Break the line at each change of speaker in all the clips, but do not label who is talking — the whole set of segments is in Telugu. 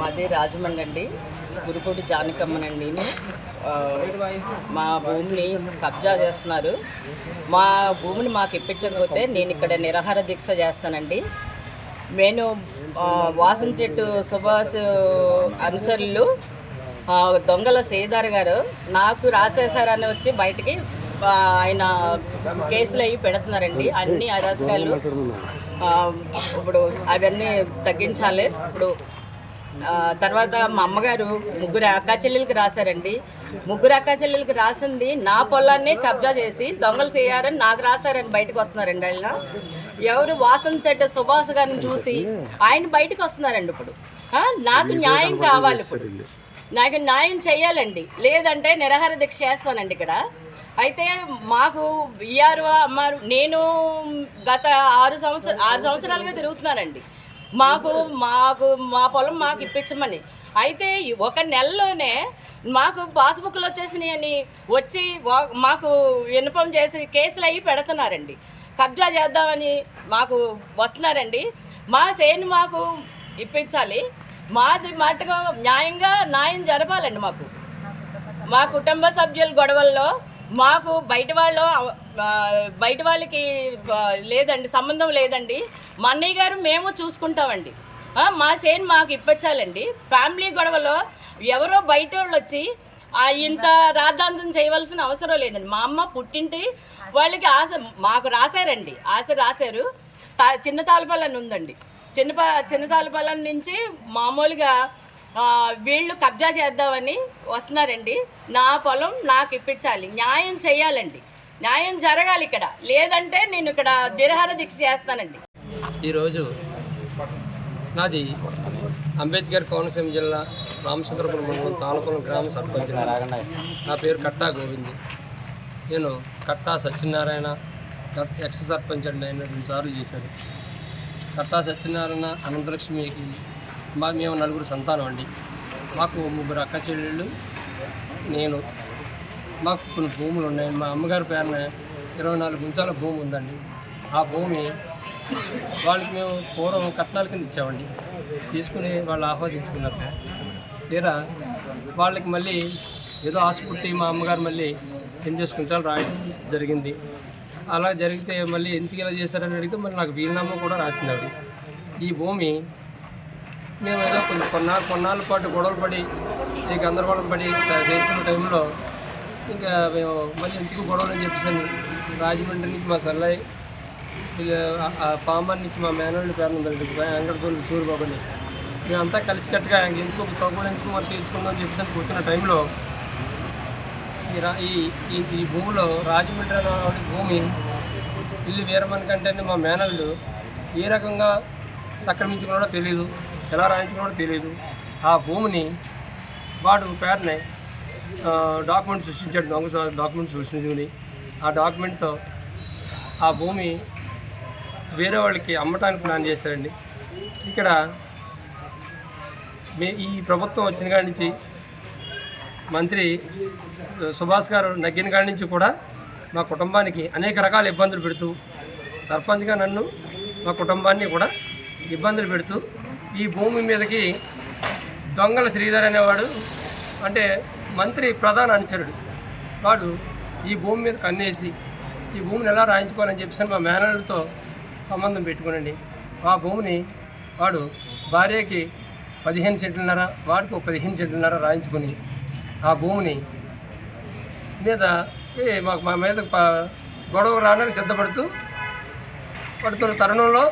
మాది రాజమండ్రి అండి. గురుపూడి జానకమ్మనండి. మా భూమిని కబ్జా చేస్తున్నారు. మా భూమిని మాకు ఇప్పించకపోతే నేను ఇక్కడ నిరాహార దీక్ష చేస్తానండి. నేను వాసన చెట్టు సుభాష్ అనుచరులు దొంగల శ్రీధర్ గారు నాకు రాసేశారని వచ్చి బయటికి ఆయన కేసులు అవి పెడుతున్నారండి. అన్ని అరాచకాలు ఇప్పుడు అవన్నీ తగ్గించాలి. ఇప్పుడు తర్వాత మా అమ్మగారు ముగ్గురు అక్క చెల్లెలకి రాశారండి. ముగ్గురు అక్క చెల్లెలకి రాసింది నా పొలాన్ని కబ్జా చేసి దొంగలు చేయారని నాకు రాశారని బయటకు వస్తున్నారండి. ఆయన ఎవరు వాసన చెట్టు సుభాష్ గారిని చూసి ఆయన బయటకు వస్తున్నారండి. ఇప్పుడు నాకు న్యాయం కావాలి. ఇప్పుడు నాకు న్యాయం చేయాలండి, లేదంటే నిరాహార దీక్ష చేస్తానండి ఇక్కడ. అయితే మాకు విఆర్ఓ అమ్మారు, నేను గత 6 సంవత్సరాలుగా తిరుగుతున్నానండి. మాకు మా పొలం మాకు ఇప్పించమని. అయితే ఒక నెలలోనే మాకు పాస్బుక్లు వచ్చేసినాయి అని వచ్చి మాకు ఇన్ఫామ్ చేసి కేసులు అవి పెడుతున్నారండి. కబ్జా చేద్దామని మాకు వస్తున్నారండి. మా సేను మాకు ఇప్పించాలి. మాది మట్టుగా న్యాయం జరపాలండి. మా కుటుంబ సభ్యుల గొడవల్లో మాకు బయట వాళ్ళకి లేదండి, సంబంధం లేదండి. మా అన్నయ్య గారు మేము చూసుకుంటామండి. మా సేన్ మాకు ఇప్పించాలండి. ఫ్యామిలీ గొడవలో ఎవరో బయట వాళ్ళు వచ్చి ఇంత రాద్ధాంతం చేయవలసిన అవసరం లేదండి. మా అమ్మ పుట్టింటి వాళ్ళకి మాకు రాశారండి. రాశారు. చిన్న తాళపల్లని ఉందండి. చిన్న తాళపల్లం నుంచి మామూలుగా వీళ్ళు కబ్జా చేద్దామని వస్తున్నారండి. నా పొలం నాకు ఇప్పించాలి, న్యాయం చేయాలండి, న్యాయం జరగాలి ఇక్కడ. లేదంటే నేను ఇక్కడ నిరాహార దీక్ష చేస్తానండి.
ఈరోజు నాది అంబేద్కర్ కోనసీమ జిల్లా రామచంద్రపురం మండలం తాళపల్లం గ్రామ సర్పంచ్. నా పేరు కట్టా గోవింద్. నేను కట్టా సత్యనారాయణ ఎక్స్ సర్పంచ్ అండి. ఆయన 2 సార్లు చేశాను. కట్టా సత్యనారాయణ అనంతలక్ష్మికి మేము 4 సంతానం అండి. మాకు 3 అక్క చెల్లెళ్ళు, నేను. మాకు కొన్ని భూములు ఉన్నాయి. మా అమ్మగారి పేరున 24 గుంచాల భూమి ఉందండి. ఆ భూమి వాళ్ళకి మేము పూర్వం కట్నాల కింద ఇచ్చామండి. తీసుకుని వాళ్ళు ఆహ్వానించుకున్నారు. తీరా వాళ్ళకి మళ్ళీ ఏదో ఆశ పుట్టి మా అమ్మగారు మళ్ళీ 8 గుంచాలు రాయడం జరిగింది. అలా జరిగితే మళ్ళీ ఎందుకు ఇలా చేశారని అడిగితే మళ్ళీ నాకు వీలునామా కూడా రాసింది. ఈ భూమి మేము ఏదో కొన్నాళ్ళ పాటు గొడవలు పడి గందరగోళం పడి చేసుకున్న టైంలో ఇంకా మేము మళ్ళీ ఎందుకు గొడవలు అని చెప్పేసి రాజమండ్రి నుంచి మా సల్లయ్య, పాంబర్ నుంచి మా మేనల్ని పేరు ఉందండి వెంకటతోళ్ళు సూర్యబాబుని, మేమంతా కలిసికట్టుగా ఎందుకు తగ్గుడు ఎందుకు మరి తీర్చుకుందాం అని చెప్పేసి కూర్చున్న టైంలో ఈ భూమిలో రాజమండ్రి అనే భూమి ఇల్లు వీరమని కంటే మా మేనల్లు ఏ రకంగా సక్రమించుకున్నాడో తెలియదు, ఎలా రాయించుకున్నాడో తెలియదు. ఆ భూమిని వాడు పేరునే డాక్యుమెంట్ సృష్టించాడు. దొంగ డాక్యుమెంట్ సృష్టించుకుని ఆ డాక్యుమెంట్తో ఆ భూమి వేరే వాళ్ళకి అమ్మటానికి ప్లాన్ చేశారండి. ఇక్కడ ఈ ప్రభుత్వం వచ్చిన కాడి నుంచి మంత్రి సుభాష్ గారు నగ్గిన కాడి నుంచి కూడా మా కుటుంబానికి అనేక రకాల ఇబ్బందులు పెడుతూ, సర్పంచ్గా నన్ను మా కుటుంబాన్ని కూడా ఇబ్బందులు పెడుతూ ఈ భూమి మీదకి దొంగల శ్రీధర్ అనేవాడు, అంటే మంత్రి ప్రధాన అనుచరుడు, వాడు ఈ భూమి మీద కన్నేసి ఈ భూమిని ఎలా రాయించుకోవాలని చెప్పేసి మా మేనర్తో సంబంధం పెట్టుకునండి. ఆ భూమిని వాడు భార్యకి 15 సెంట్లున్నర, వాడికి 15 సెంట్లున్నర రాయించుకొని ఆ భూమిని మీద మా మీద గొడవ రావడానికి సిద్ధపడుతూ పడుతున్న తరుణంలో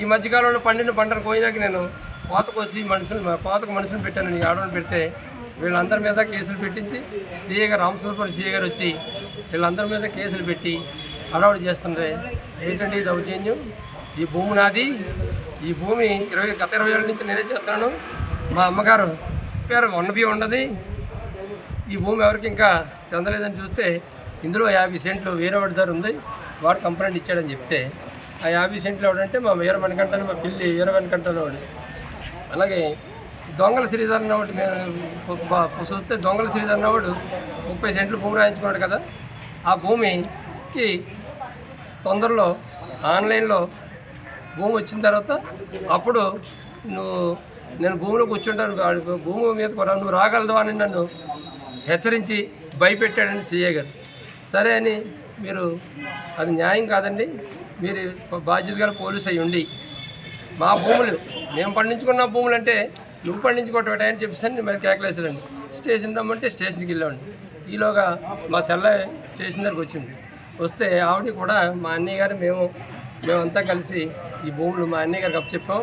ఈ మధ్యకాలంలో పండిన పంటను కోయినాక నేను కోతకు మనుషులు పెట్టాను. ఈ ఆడవాళ్ళు పెడితే వీళ్ళందరి మీద కేసులు పెట్టించి సీఏ గారు రామచంద్రపురం సీఏ గారు వచ్చి వీళ్ళందరి మీద కేసులు పెట్టి అడవాడు చేస్తుండే. ఏంటండి దౌర్జన్యం? ఈ భూమి నాది. ఈ భూమి గత 20 ఏళ్ళ నుంచి నేనే చేస్తున్నాను. మా అమ్మగారు పేరు ఉన్నబి ఉండదు. ఈ భూమి ఎవరికి ఇంకా చెందలేదని చూస్తే ఇందులో 50 సెంట్లు వేరే వాడి దగ్గర ఉంది, వాడు కంప్లైంట్ ఇచ్చాడని చెప్తే ఆ 50 సెంట్లు ఎవడంటే మా వీరమణికంటని, మా పిల్లి వీరమణికంటని వాడు. అలాగే దొంగల శ్రీధర్ అన్నవాడు మేము చూస్తే దొంగల శ్రీధర్ అన్నవాడు 30 సెంట్లు భూమి రాయించుకున్నాడు కదా. ఆ భూమికి తొందరలో ఆన్లైన్లో భూమి వచ్చిన తర్వాత అప్పుడు నువ్వు నేను భూమిలో కూర్చుంటాను, భూమి మీద కూడా నువ్వు రాగలదు అని నన్ను హెచ్చరించి భయపెట్టాడని సీఏ గారు. సరే అని మీరు అది న్యాయం కాదండి, మీరు బాధ్యత గల పోలీసు అయ్యి ఉండి మా భూములు మేము పండించుకున్న భూములు అంటే నువ్వు పండించుకోవటం అని చెప్పేసి మరి కేకలేసాడండి. స్టేషన్ రమ్మంటే స్టేషన్కి వెళ్ళామండి. ఈలోగా మా చెల్ల స్టేషన్ దగ్గరికి వచ్చింది. వస్తే ఆవిడ కూడా మా అన్నయ్య గారు మేమంతా కలిసి ఈ భూములు మా అన్నయ్య గారికి అప్పచెప్పాం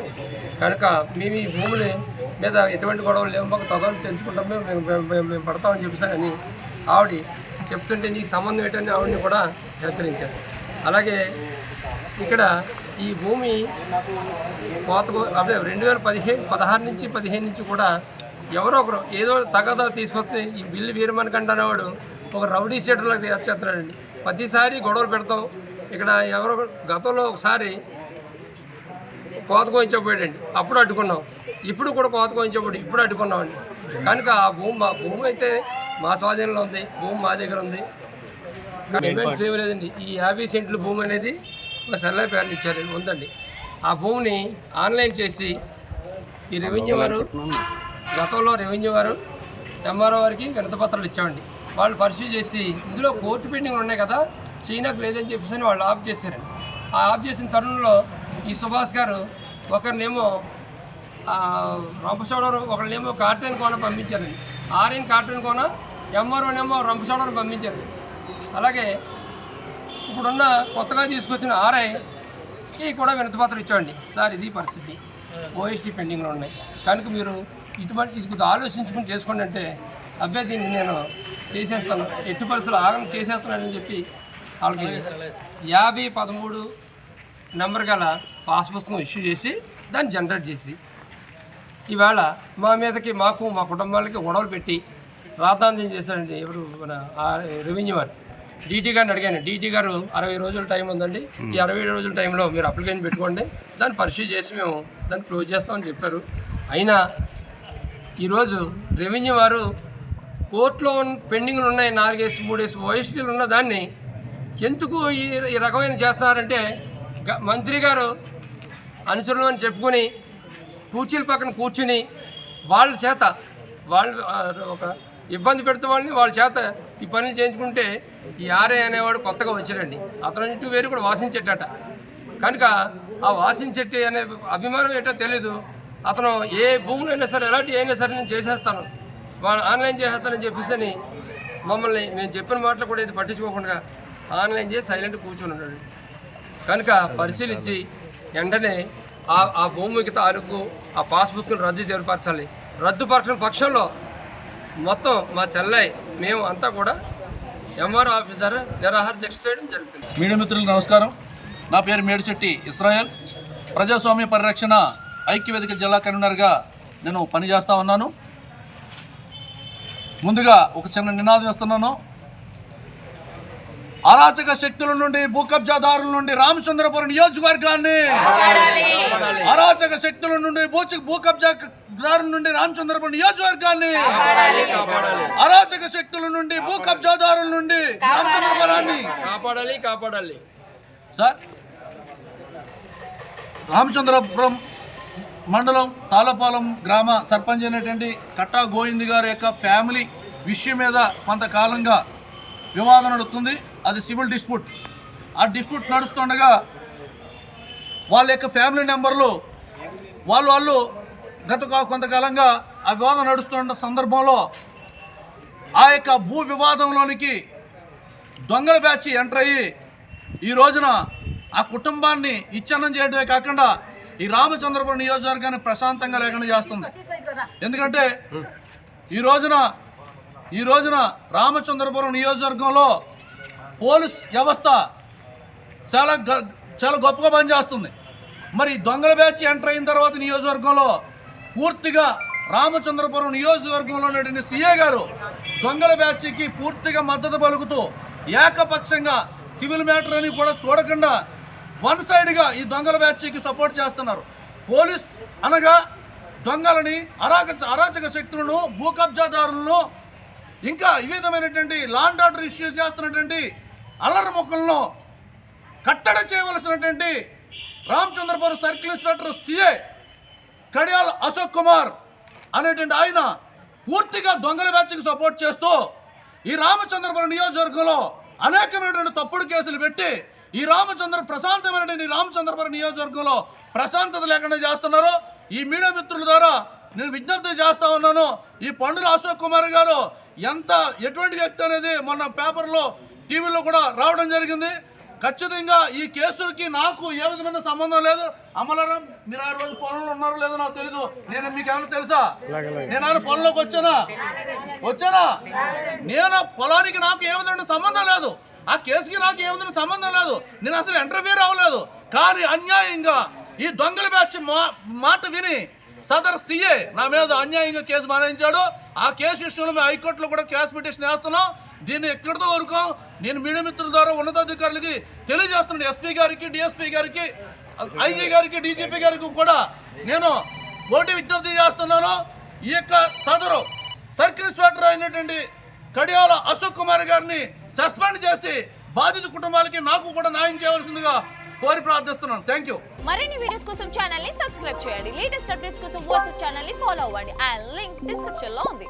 కనుక మేము ఈ భూముల మీద ఎటువంటి గొడవలు లేవు, మాకు తొగలు తెలుసుకుంటాం, మేము పడతామని చెప్పేసారని ఆవిడ చెప్తుంటే నీకు సంబంధం ఏంటని ఆవిడని కూడా హెచ్చరించారు. అలాగే ఇక్కడ ఈ భూమి అదే 2016 నుంచి 15 నుంచి కూడా ఎవరో ఒకరు ఏదో తగదా తీసుకొస్తే ఈ బిల్లు వీరమణికంఠ అనేవాడు ఒక రౌడీ షీటర్లకు చేస్తున్నాడండి. ప్రతిసారి గొడవలు పెడతాం. ఇక్కడ ఎవరో గతంలో ఒకసారి కోత కోయించబోయాడండి, అప్పుడు అడ్డుకున్నాం. ఇప్పుడు కూడా కోత కోయించబోయి ఇప్పుడు అడ్డుకున్నామండి. కనుక ఆ భూమి అయితే మా స్వాధీనంలో ఉంది, భూమి మా దగ్గర ఉంది. పేమెంట్స్ ఏమి లేదండి. ఈ 50 సెంట్ల భూమి అనేది మా సర్లే పేర్లు ఇచ్చారండి, ఉందండి. ఆ భూమిని ఆన్లైన్ చేసి ఈ రెవెన్యూ వారు గతంలో రెవెన్యూ వారు ఎంఆర్ఓ వారికి వినతిపత్రాలు ఇచ్చామండి. వాళ్ళు పరిశీలి చేసి ఇందులో కోర్టు పెండింగ్లు ఉన్నాయి కదా, చైనాకు లేదని చెప్పేసి వాళ్ళు ఆఫ్ చేశారండి. ఆ ఆఫ్ చేసిన తరుణంలో ఈ సుభాష్ గారు ఒకరినేమో రంపచోడవరం, ఒకరినేమో కార్టూన్ కోన పంపించారండి. ఆర్ఎన్ కార్టూన్ కోన, ఎంఆర్ఓనేమో రంపచోడవరం పంపించారు. అలాగే ఇప్పుడున్న కొత్తగా తీసుకొచ్చిన ఆర్ఐకి కూడా వినతిపత్రం ఇచ్చామండి. సార్ ఇది పరిస్థితి, ఓఎస్టీ పెండింగ్లో ఉన్నాయి కనుక మీరు ఇది కొద్దిగా ఆలోచించుకుని చేసుకోండి అంటే అబ్బాయి దీనికి నేను చేసేస్తాను, ఎట్టి పరిస్థితులు ఆగం చేసేస్తున్నానని చెప్పి వాళ్ళకి 5013 నెంబర్ గల పాస్ పుస్తకం ఇష్యూ చేసి దాన్ని జనరేట్ చేసి ఈవేళ మా మీదకి మా కుటుంబాలకి గొడవలు పెట్టి రాద్ధాంతం చేశారండి. ఎవరు మన రెవెన్యూ వారు డీటీ గారిని అడిగాను. డీటీ గారు 60 రోజుల టైం ఉందండి, ఈ 60 రోజుల టైంలో మీరు అప్లికేషన్ పెట్టుకోండి, దాన్ని పరిశీలి చేసి మేము దాన్ని క్లోజ్ చేస్తామని చెప్పారు. అయినా ఈరోజు రెవెన్యూ వారు కోర్టులో పెండింగ్లు ఉన్నాయి 4-3 ఓఎస్టీలు ఉన్న దాన్ని ఎందుకు ఈ రకమైన చేస్తున్నారంటే మంత్రి గారు అనుసరులు అని చెప్పుకొని కుర్చీల పక్కన కూర్చుని వాళ్ళ చేత వాళ్ళు ఒక ఇబ్బంది పెడుతూ వాళ్ళ చేత ఈ పనులు చేయించుకుంటే ఈ ఆర్ఐ అనేవాడు కొత్తగా వచ్చాడండి. అతను ఇటు వేరు కూడా వాసించేటట కనుక ఆ వాసించెట్టి అనే అభిమానం ఏంటో తెలీదు. అతను ఏ భూములు అయినా సరే ఎలాంటి అయినా సరే నేను చేసేస్తాను, వాళ్ళు ఆన్లైన్ చేసేస్తానని చెప్పేసి మమ్మల్ని నేను చెప్పిన మాటలు కూడా ఇది పట్టించుకోకుండా ఆన్లైన్ చేసి సైలెంట్ కూర్చొని ఉన్నాడు. కనుక పరిశీలించి వెంటనే ఆ భూమికి తాలూకు ఆ పాస్బుక్ను రద్దు జరిపరచాలి. రద్దుపరచిన పక్షంలో మొత్తం మా చెల్లై మేము అంతా కూడా ఎంఆర్ఓ ఆఫీస్ ద్వారా నిరాహార దీక్ష చేయడం జరుగుతుంది.
మీడియా మిత్రులకు నమస్కారం. నా పేరు మేడిశెట్టి ఇస్రాయల్. ప్రజాస్వామ్య పరిరక్షణ ఐక్యవేదిక జిల్లా కన్వీనర్గా నేను పనిచేస్తూ ఉన్నాను. ముందుగా ఒక చిన్న నినాదం ఇస్తున్నాను. అరాచక శక్తుల నుండి భూ కబ్జాదారుల నుండి రామచంద్రపురం నియోజకవర్గాన్ని, అరాచక శక్తుల నుండి భూ కబ్జాదారుల నుండి రామచంద్రపురం నియోజకవర్గాన్ని, అరాచక శక్తుల నుండి భూ కబ్జాదారుల నుండి రామచంద్రపురాన్ని
కాపాడాలి.
సార్, రామచంద్రపురం మండలం తాళపాలెం గ్రామ సర్పంచ్ అయినటువంటి కట్టా గోవింద్ గారి యొక్క ఫ్యామిలీ విషయం మీద కొంతకాలంగా వివాదం నడుస్తుంది. అది సివిల్ డిస్ప్యూట్. ఆ డిస్ప్యూట్ నడుస్తుండగా వాళ్ళ యొక్క ఫ్యామిలీ మెంబర్లు వాళ్ళు కొంతకాలంగా ఆ వివాదం నడుస్తున్న సందర్భంలో ఆ యొక్క భూ వివాదంలోనికి దొంగల బ్యాచ్ ఎంటర్ అయ్యి ఈ రోజున ఆ కుటుంబాన్ని ఇచ్ఛన్నం చేయడమే కాకుండా ఈ రామచంద్రపురం నియోజకవర్గాన్ని ప్రశాంతంగా లేకుండా చేస్తుంది. ఎందుకంటే ఈ రోజున రామచంద్రపురం నియోజకవర్గంలో పోలీస్ వ్యవస్థ చాలా గొప్పగా పనిచేస్తుంది. మరి దొంగల బ్యాచ్ ఎంటర్ అయిన తర్వాత నియోజకవర్గంలో పూర్తిగా రామచంద్రపురం నియోజకవర్గంలో ఉన్నటువంటి సీఏ గారు దొంగల బ్యాచ్కి పూర్తిగా మద్దతు పలుకుతూ ఏకపక్షంగా సివిల్ మ్యాటర్ అని కూడా చూడకుండా వన్ సైడ్గా ఈ దొంగల బ్యాచ్కి సపోర్ట్ చేస్తున్నారు. పోలీస్ అనగా దొంగలని, అరాచక శక్తులను, భూ కబ్జాదారులను, ఇంకా ఈ విధమైనటువంటి లాండ్ ఆర్డర్ ఇష్యూస్ చేస్తున్నటువంటి అల్లరి మొక్కలను కట్టడి చేయవలసినటువంటి రామచంద్రపురం సర్కిల్ ఇన్స్పెక్టర్ సిఐ కడియాల అశోక్ కుమార్ అనేటువంటి ఆయన పూర్తిగా దొంగల బ్యాచ్కి సపోర్ట్ చేస్తూ ఈ రామచంద్రపురం నియోజకవర్గంలో అనేకమైనటువంటి తప్పుడు కేసులు పెట్టి ఈ ప్రశాంతమైనటువంటి రామచంద్రపురం నియోజకవర్గంలో ప్రశాంతత లేకుండా చేస్తున్నారు. ఈ మీడియా మిత్రుల ద్వారా నేను విజ్ఞప్తి చేస్తా ఉన్నాను. ఈ పండుల అశోక్ కుమార్ గారు ఎటువంటి వ్యక్తి అనేది మొన్న పేపర్లో టీవీలో కూడా రావడం జరిగింది. ఖచ్చితంగా ఈ కేసులకి నాకు ఏ విధమైన సంబంధం లేదు. అమలారాం, మీరు ఆ రోజు పొలంలో ఉన్నారో లేదో నాకు తెలీదు. నేను మీకు ఏమైనా తెలుసా? నేను ఆయన పొలంలోకి వచ్చానా? నేను పొలానికి నాకు ఏ విధమైన సంబంధం లేదు. ఆ కేసుకి నాకు ఏ విధమైన సంబంధం లేదు. నేను అసలు ఇంటర్వ్యూ అవ్వలేదు. కానీ అన్యాయంగా ఈ దొంగల బ్యాచ్ మాట విని సదర్ సిఏ నా మీద అన్యాయంగా కేసు మానేయించాడు. ఆ కేసు విషయంలో మేము హైకోర్టులో కూడా కేసు పిటిషన్ వేస్తున్నాం. దీన్ని ఎక్కడితో వరకు నేను మీడియా మిత్రుల ద్వారా ఉన్నతాధికారులకి తెలియజేస్తున్నాను. ఎస్పీ గారికి, డిఎస్పీ గారికి, ఐజీ గారికి, డీజీపీ గారికి కూడా నేను ఓటీ విజ్ఞప్తి చేస్తున్నాను. ఈ యొక్క సదరు సర్కిల్ ఇన్స్పెక్టర్ అయినటువంటి కడియాల అశోక్ కుమార్ గారిని సస్పెండ్ చేసి బాధిత కుటుంబాలకి నాకు కూడా న్యాయం చేయవలసిందిగా కోరి ప్రార్థిస్తున్నాను. Thank you.
మరిన్ని వీడియోస్ కోసం ఛానల్ ని సబ్స్క్రైబ్ చేయండి. లేటెస్ట్ అప్డేట్స్ కోసం వాట్సాప్ ఛానల్ ని ఫాలో అవ్వండి. ఆ లింక్ డిస్క్రిప్షన్ లో ఉంది.